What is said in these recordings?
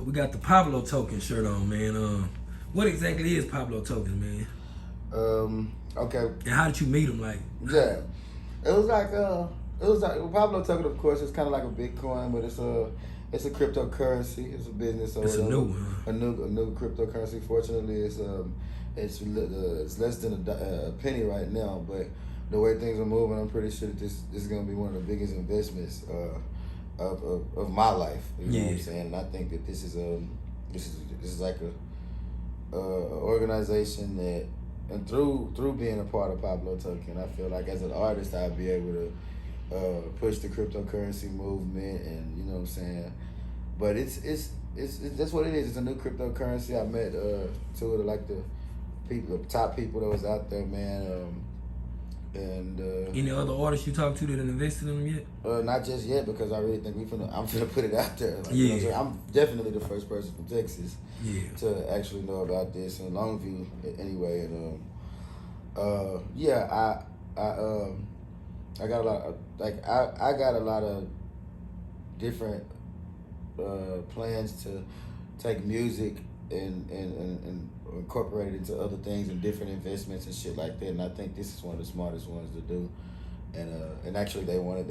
So we got the Pablo Token shirt on, man. What exactly is Pablo Token, man? Okay. And how did you meet him? Like, Yeah, it was like Pablo Token, of course, it's kind of like a Bitcoin, but it's a cryptocurrency. It's a business. it's a new one. A new cryptocurrency. Fortunately, it's less than a penny right now, but the way things are moving, I'm pretty sure that this is going to be one of the biggest investments of my life. You know what I'm saying? And I think that this is like a organization that, and through being a part of Pablo Token, I feel like as an artist I'd be able to push the cryptocurrency movement, and you know what I'm saying. But it's that's what it is. It's a new cryptocurrency. I met two of the top people that was out there, man. Any other artists you talked to that invested in them yet? Not just yet, because I really think I'm finna put it out there. Like, yeah. You know what I'm definitely the first person from Texas to actually know about this in Longview anyway. And I got a lot of, I got a lot of different plans to take music and incorporate it into other things and different investments and shit like that. And I think this is one of the smartest ones to do. And actually they were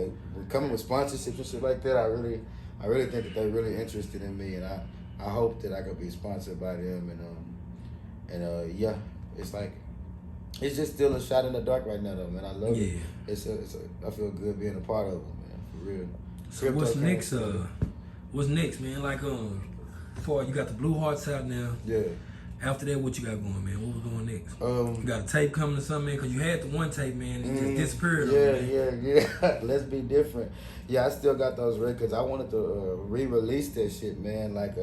coming with sponsorships and shit like that. I really think that they're really interested in me, and I hope that I could be sponsored by them. And it's just still a shot in the dark right now, though, man. I love it. I feel good being a part of it, man, for real. So what's next? What's next, man? Like, before you got the Blue Hearts out now. Yeah. After that, what you got going, man? What was going next? You got a tape coming or something, man? Because you had the one tape, man. It just disappeared. Yeah. Let's be different. Yeah, I still got those records. I wanted to re-release that shit, man, like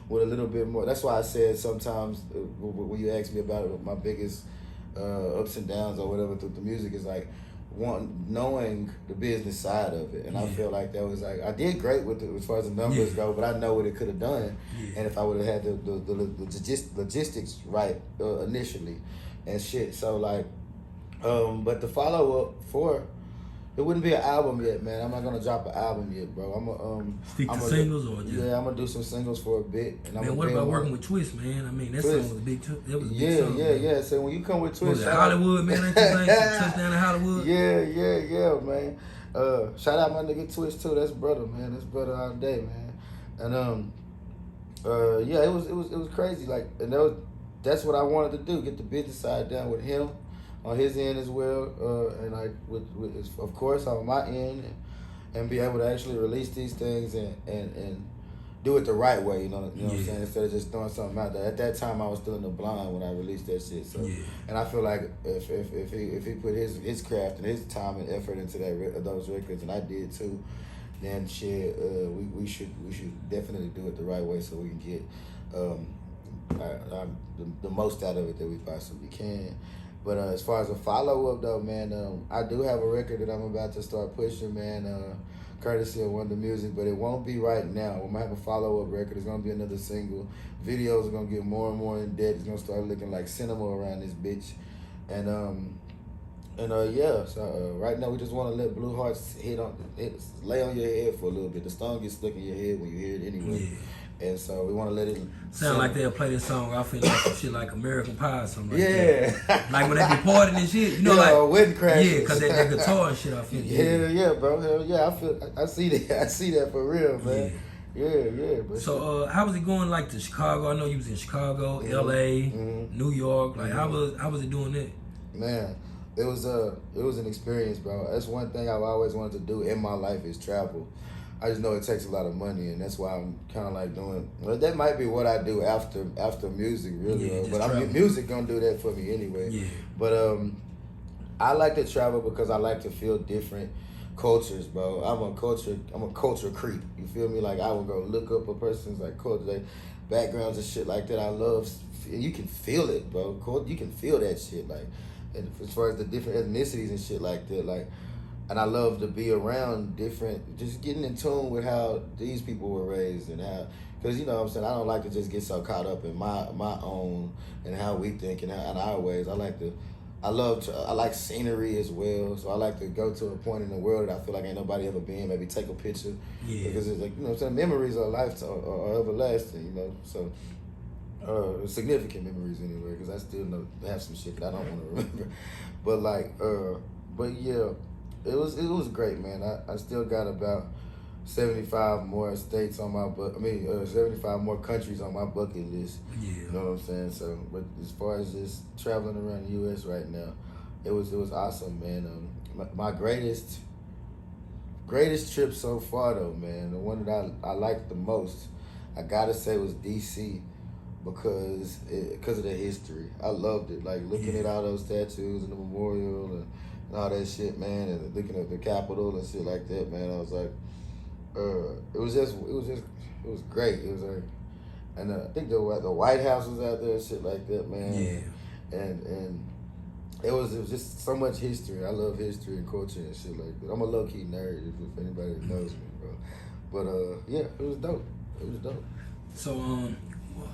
with a little bit more. That's why I said sometimes when you ask me about it, my biggest ups and downs or whatever through the music is like knowing the business side of it. And I feel like that was like, I did great with it as far as the numbers go, but I know what it could have done. And if I would have had the logistics right initially and shit. So like, but the follow up for it wouldn't be an album yet, man. I'm not gonna drop an album yet, bro. Stick to singles or just... Yeah, I'm gonna do some singles for a bit. And man, what about working with Twist, man? I mean, that song was a big song. Yeah. So when you come with Twist, Hollywood, man, ain't you think? Touchdown in Hollywood. Yeah, man. Shout out my nigga Twist too. That's brother, man. That's brother all day, man. And it was crazy. Like, and that's what I wanted to do. Get the business side down with him on his end as well, and like with of course on my end, and be able to actually release these things and do it the right way, you know what I'm saying, instead of just throwing something out there. At that time, I was still in the blind when I released that shit. So, and I feel like if he put his craft and his time and effort into those records, and I did too, then shit, we should definitely do it the right way so we can get the most out of it that we possibly can. But as far as a follow-up, though, man, I do have a record that I'm about to start pushing, man, courtesy of Wonder Music, but it won't be right now. We might have a follow-up record. It's going to be another single. Videos are going to get more and more in depth. It's going to start looking like cinema around this bitch. So right now we just want to let Blue Hearts lay on your head for a little bit. The song gets stuck in your head when you hear it anyway. And so we want to let it sound like they'll play this song. I feel like some shit like American Pie or something like that. Like when they be partying and shit, you know, like wedding crash. Yeah, because that guitar and shit, I feel. Yeah, bro. Hell yeah, I see that. I see that for real, man. Yeah. But so how was it going like to Chicago? I know you was in Chicago, LA, New York. Like how was it doing that? Man, it was an experience, bro. That's one thing I've always wanted to do in my life is travel. I just know it takes a lot of money, and that's why I'm kind of like doing. Well, that might be what I do after music, really. But music gonna do that for me anyway. Yeah. But I like to travel because I like to feel different cultures, bro. I'm a culture creep. You feel me? Like I will go look up a person's like culture, like backgrounds and shit like that. I love, and you can feel it, bro. You can feel that shit, like, and as far as the different ethnicities and shit like that, like. And I love to be around different, just getting in tune with how these people were raised and how, because you know what I'm saying, I don't like to just get so caught up in my own and how we think and our ways. I like to I like scenery as well, so I like to go to a point in the world that I feel like ain't nobody ever been. Maybe take a picture, because it's like, you know what I'm saying, memories are are everlasting, you know. So significant memories anyway, because I still have some shit that I don't want to remember. But like, but yeah, it was great, man. I still got about 75 more states on my 75 more countries on my bucket list. Yeah. You know what I'm saying? So, but as far as just traveling around the U.S. right now, it was awesome, man. My greatest trip so far, though, man, the one that I liked the most, I gotta say, was D.C. because of the history. I loved it. Like looking at all those statues and the memorial and all that shit, man, and looking at the Capitol and shit like that, man. I was like, it was great. It was like, and I think the White House was out there and shit like that, man. Yeah. And it was just so much history. I love history and culture and shit like that. I'm a low key nerd if anybody knows me, bro. But yeah, it was dope. It was dope. So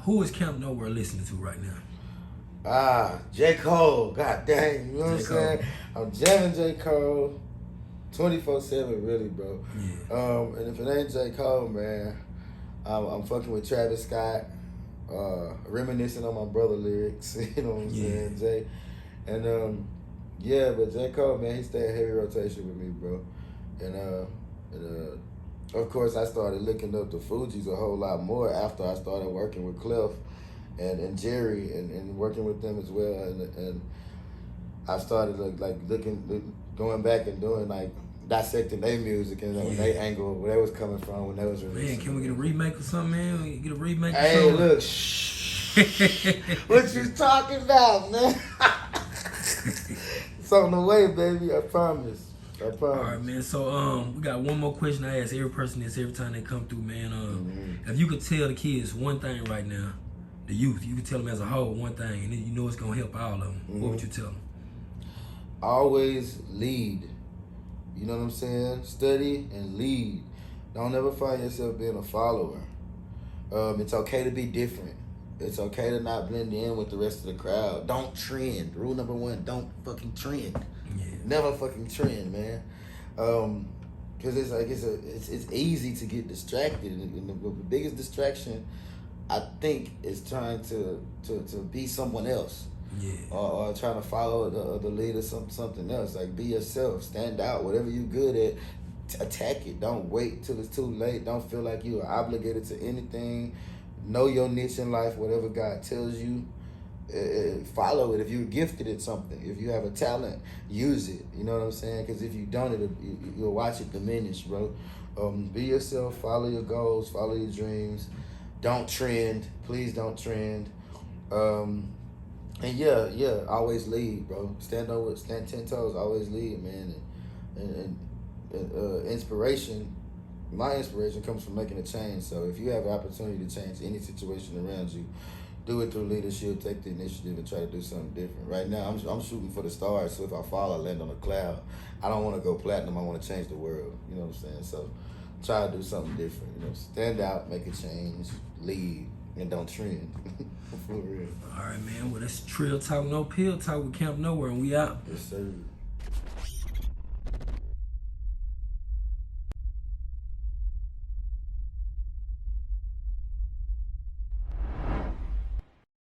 who is Camp Nowhere listening to right now? J. Cole. God dang, you know what I'm saying? I'm jamming J. Cole 24/7, really, bro. Yeah. And if it ain't J. Cole, man, I'm fucking with Travis Scott, reminiscing on my brother lyrics. You know what I'm saying, Jay? And yeah, but J. Cole, man, he stayed in heavy rotation with me, bro. And of course, I started looking up the Fugees a whole lot more after I started working with Clef and Jerry and working with them as well. And I started going back and doing like dissecting their music and their angle, where they was coming from when they was releasing. Man, can we get a remake or something, man? Get a remake. Hey, look, shh. What you talking about, man? It's on the way, baby. I promise. All right, man. So we got one more question I ask every person this every time they come through, man. If you could tell the kids one thing right now, the youth, you could tell them as a whole one thing, and you know it's gonna help all of them. What would you tell them? Always lead. You know what I'm saying? Study and lead. Don't ever find yourself being a follower. It's okay to be different. It's okay to not blend in with the rest of the crowd. Don't trend. Rule number 1, don't fucking trend. Yeah. Never fucking trend, man. Cause it's like it's easy to get distracted, and the biggest distraction, I think, is trying to be someone else. Yeah. Or trying to follow the lead of something else. Like, be yourself, stand out, whatever you're good at, attack it. Don't wait till it's too late. Don't feel like you are obligated to anything. Know your niche in life, whatever God tells you. Follow it. If you're gifted at something, if you have a talent, use it. You know what I'm saying? Because if you don't, you'll watch it diminish, bro. Be yourself, follow your goals, follow your dreams. Don't trend. Please don't trend. And yeah, always lead, bro. Stand 10 toes, always lead, man. And inspiration, my inspiration comes from making a change. So if you have an opportunity to change any situation around you, do it through leadership, take the initiative and try to do something different. Right now, I'm shooting for the stars, so if I fall, I land on a cloud. I don't want to go platinum, I want to change the world, you know what I'm saying? So try to do something different, you know, stand out, make a change, lead, and don't trend. For real. All right, man. Well, that's Trill Talk, No Pill Talk with Camp Nowhere, and we out. Yes, sir.